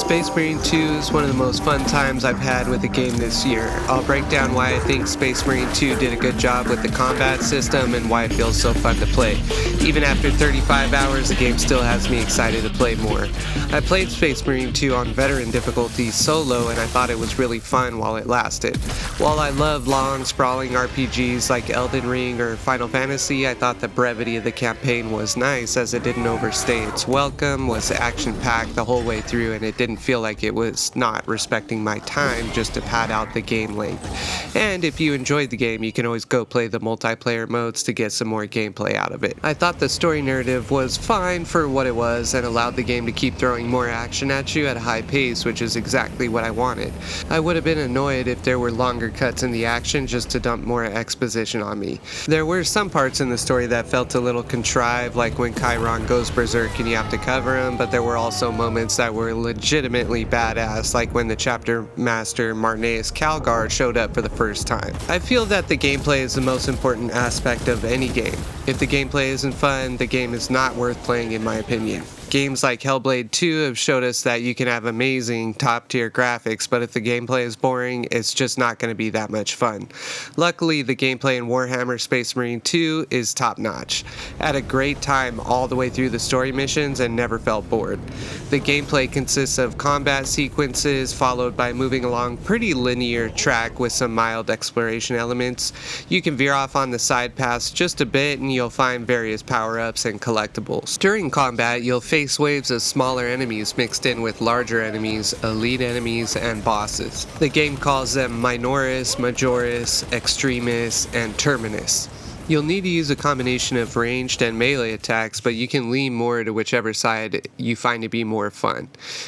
Space Marine 2 is one of the most fun times I've had with a game this year. I'll break down why I think Space Marine 2 did a good job with the combat system and why it feels so fun to play. Even after 35 hours, the game still has me excited to play more. I played Space Marine 2 on veteran difficulty solo and I thought it was really fun while it lasted. While I love long, sprawling RPGs like Elden Ring or Final Fantasy, I thought the brevity of the campaign was nice as it didn't overstay its welcome, was action-packed the whole way through, and it didn't feel like it was not respecting my time just to pad out the game length. And if you enjoyed the game, you can always go play the multiplayer modes to get some more gameplay out of it. I thought the story narrative was fine for what it was and allowed the game to keep throwing more action at you at a high pace, which is exactly what I wanted. I would have been annoyed if there were longer cuts in the action just to dump more exposition on me. There were some parts in the story that felt a little contrived, like when Chiron goes berserk and you have to cover him, but there were also moments that were legitimately badass, like when the chapter master Marneus Calgar showed up for the first time. I feel that the gameplay is the most important aspect of any game. If the gameplay isn't fun, the game is not worth playing in my opinion. Games like Hellblade 2 have showed us that you can have amazing top-tier graphics, but if the gameplay is boring, it's just not going to be that much fun. Luckily, the gameplay in WarHammer Space Marine 2 is top-notch. I had a great time all the way through the story missions and never felt bored. The gameplay consists of combat sequences followed by moving along pretty linear track with some mild exploration elements. You can veer off on the side paths just a bit and you'll find various power-ups and collectibles. During combat, you'll face waves of smaller enemies mixed in with larger enemies, elite enemies, and bosses. The game calls them Minoris, Majoris, Extremis, and Terminus. You'll need to use a combination of ranged and melee attacks, but you can lean more to whichever side you find to be more fun.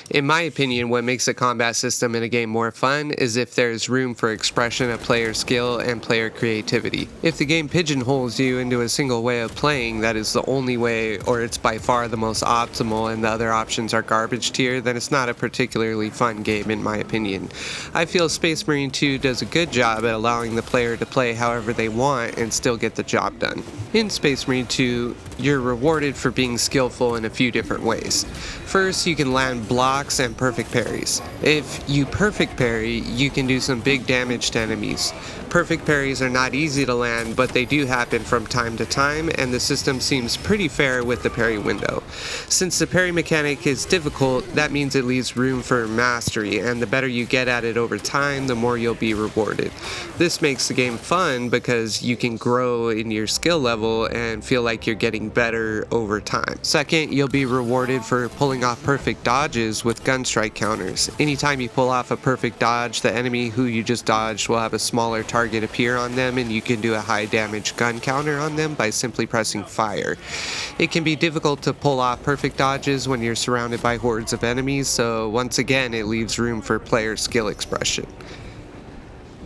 In my opinion, what makes a combat system in a game more fun is if there's room for expression of player skill and player creativity. If the game pigeonholes you into a single way of playing that is the only way, or it's by far the most optimal and the other options are garbage tier, then it's not a particularly fun game in my opinion. I feel Space Marine 2 does a good job at allowing the player to play however they want and still get the job done. In Space Marine 2, you're rewarded for being skillful in a few different ways. First, you can land blocks and perfect parries. If you perfect parry, you can do some big damage to enemies. Perfect parries are not easy to land, but they do happen from time to time, and the system seems pretty fair with the parry window. Since the parry mechanic is difficult, that means it leaves room for mastery, and the better you get at it over time, the more you'll be rewarded. This makes the game fun because you can grow in your skill level and feel like you're getting better over time. Second, you'll be rewarded for pulling off perfect dodges with gun strike counters. Anytime you pull off a perfect dodge, the enemy who you just dodged will have a smaller target appear on them, and you can do a high damage gun counter on them by simply pressing fire. It can be difficult to pull off perfect dodges when you're surrounded by hordes of enemies, so once again it leaves room for player skill expression.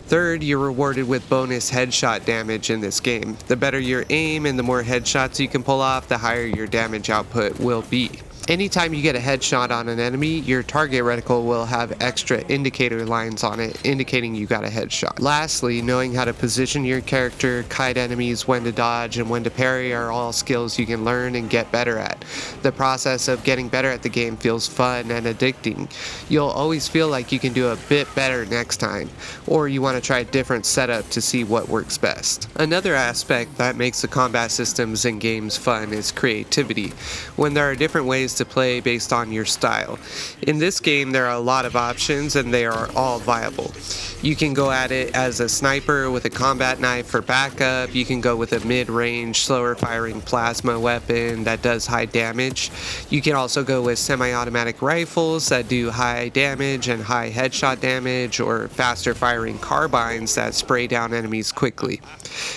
Third, you're rewarded with bonus headshot damage in this game. The better your aim and the more headshots you can pull off, the higher your damage output will be. Anytime you get a headshot on an enemy, your target reticle will have extra indicator lines on it, indicating you got a headshot. Lastly, knowing how to position your character, kite enemies, when to dodge, and when to parry are all skills you can learn and get better at. The process of getting better at the game feels fun and addicting. You'll always feel like you can do a bit better next time, or you want to try a different setup to see what works best. Another aspect that makes the combat systems in games fun is creativity, when there are different ways to play based on your style. In this game, there are a lot of options and they are all viable. You can go at it as a sniper with a combat knife for backup. You can go with a mid-range, slower firing plasma weapon that does high damage. You can also go with semi-automatic rifles that do high damage and high headshot damage, or faster firing carbines that spray down enemies quickly.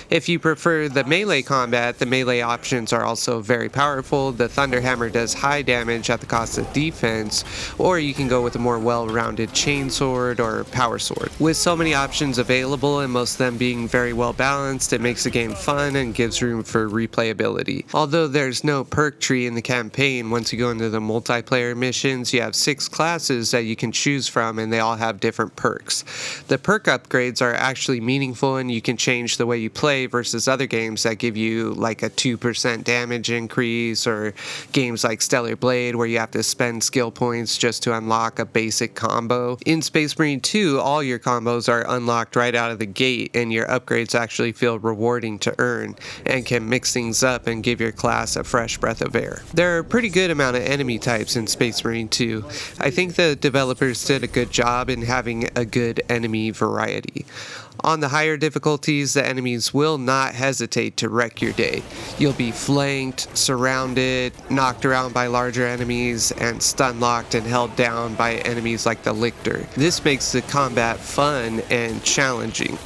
If you prefer the melee combat, the melee options are also very powerful. The Thunderhammer does high damage at the cost of defense, or you can go with a more well-rounded chainsword or power sword. With so many options available and most of them being very well balanced, it makes the game fun and gives room for replayability. Although there's no perk tree in the campaign, once you go into the multiplayer missions, you have 6 classes that you can choose from and they all have different perks. The perk upgrades are actually meaningful and you can change the way you play versus other games that give you like a 2% damage increase, or games like Stellar Stellar Blade, where you have to spend skill points just to unlock a basic combo. In Space Marine 2, all your combos are unlocked right out of the gate, and your upgrades actually feel rewarding to earn and can mix things up and give your class a fresh breath of air. There are a pretty good amount of enemy types in Space Marine 2. I think the developers did a good job in having a good enemy variety. On the higher difficulties, the enemies will not hesitate to wreck your day. You'll be flanked, surrounded, knocked around by larger enemies, and stun locked and held down by enemies like the Lictor. This makes the combat fun and challenging.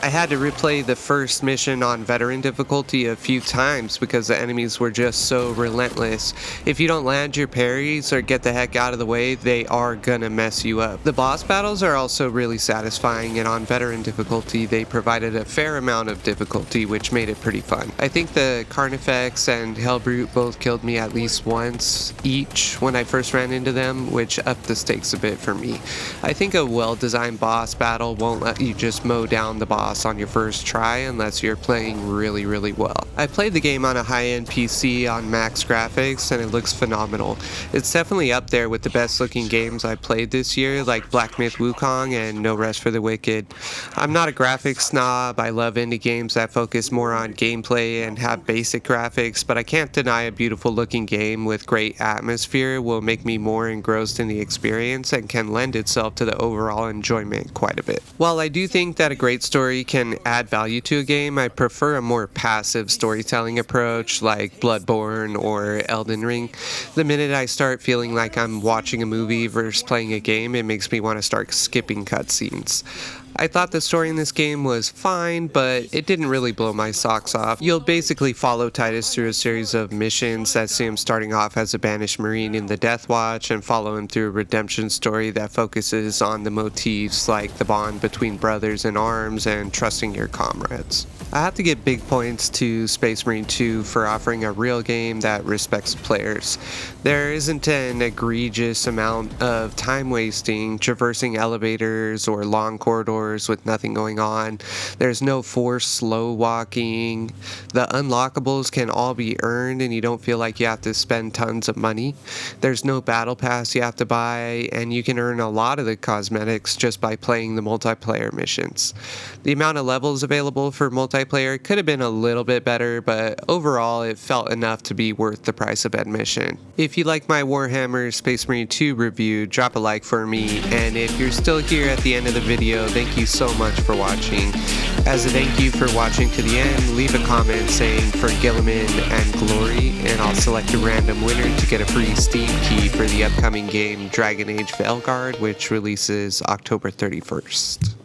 I had to replay the first mission on veteran difficulty a few times because the enemies were just so relentless. If you don't land your parries or get the heck out of the way, they are gonna mess you up. The boss battles are also really satisfying, and on veteran difficulty they provided a fair amount of difficulty, which made it pretty fun. I think the Carnifex and Hellbrute both killed me at least once each when I first ran into them, which upped the stakes a bit for me. I think a well-designed boss battle won't let you just mow down the boss on your first try unless you're playing really well. I played the game on a high-end PC on max graphics and it looks phenomenal. It's definitely up there with the best looking games I played this year, like Black Myth Wukong and No Rest for the Wicked. I'm not a graphics snob. I love indie games that focus more on gameplay and have basic graphics, but I can't deny a beautiful looking game with great atmosphere will make me more engrossed in the experience and can lend itself to the overall enjoyment quite a bit. While I do think that a great story can add value to a game, I prefer a more passive storytelling approach like Bloodborne or Elden Ring. The minute I start feeling like I'm watching a movie versus playing a game, it makes me want to start skipping cutscenes. I thought the story in this game was fine, but it didn't really blow my socks off. You'll basically follow Titus through a series of missions that see him starting off as a banished Marine in the Death Watch and follow him through a redemption story that focuses on the motifs like the bond between brothers in arms and trusting your comrades. I have to give big points to Space Marine 2 for offering a real game that respects players. There isn't an egregious amount of time wasting traversing elevators or long corridors with nothing going on. There's no forced slow walking. The unlockables can all be earned and you don't feel like you have to spend tons of money. There's no battle pass you have to buy, and you can earn a lot of the cosmetics just by playing the multiplayer missions. The amount of levels available for multiplayer could have been a little bit better, but overall it felt enough to be worth the price of admission. If you like my Warhammer Space Marine 2 review, drop a like for me, and if you're still here at the end of the video, thank you so much for watching. As a thank you for watching to the end, leave a comment saying for Gilliman and Glory, and I'll select a random winner to get a free Steam key for the upcoming game Dragon Age Veilguard, which releases October 31st.